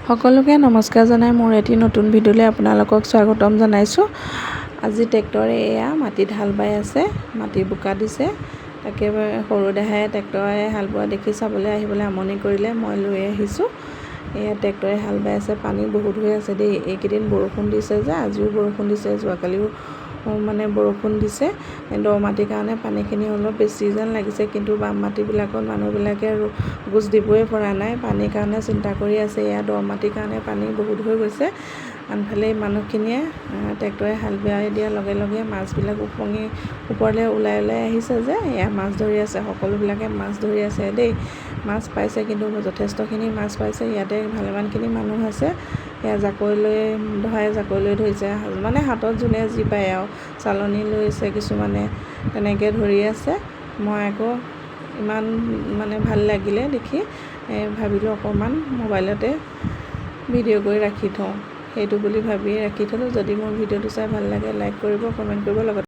সকলোকে নমস্কাৰ জনাই মোৰ এটি নতুন ভিডিঅ'লৈ আপোনালোকক স্বাগতম জনাইছোঁ। আজি ট্ৰেক্টৰে এয়া মাটিত হাল বাই আছে, মাটি বোকা দিছে। তাকে সৰু দেহাই ট্ৰেক্টৰে হাল বোৱা দেখি চাবলৈ আহিবলৈ আমনি কৰিলে, মই লৈ আহিছোঁ। এয়া ট্ৰেক্টৰে হাল বাই আছে, পানী বহুত হৈ আছে দেই। এইকেইদিন বৰষুণ দিছে যে, আজিও বৰষুণ দিছে, যোৱাকালিও বৰষুণ দিছে। দ মাটিৰ কাৰণে পানীখিনি অলপ বেছি যেন লাগিছে, কিন্তু বাম মাটিবিলাকত মানুহবিলাকে গোজ দিবই পৰা নাই, পানীৰ কাৰণে চিন্তা কৰি আছে। এয়া দ মাটিৰ কাৰণে পানী বহুত হৈ গৈছে। আনফালে মানুহখিনিয়ে ট্ৰেক্টৰে হাল বাই দিয়াৰ লগে লগে মাছবিলাক ওপৰলৈ ওলাই আহিছে যে, এয়া মাছ ধৰি আছে। সকলোবিলাকে মাছ ধৰি আছে দেই, মাছ পাইছে, কিন্তু যথেষ্টখিনি মাছ পাইছে। ইয়াতে ভালেমানখিনি মানুহ আছে। এয়া জাকৈ লৈ ধৰিছে, মানে হাতত যোনে যি পায় আৰু, চালনী লৈছে কিছুমানে, তেনেকৈ ধৰি আছে। মই আকৌ ইমান ভাল লাগিলে দেখি ভাবিলোঁ অকণমান মোবাইলতে ভিডিঅ' কৰি ৰাখি থওঁ, সেইটো বুলি ভাবি ৰাখি থ'লোঁ। যদি মোৰ ভিডিঅ'টো চাই ভাল লাগে, লাইক কৰিব, কমেণ্ট কৰিব, লগত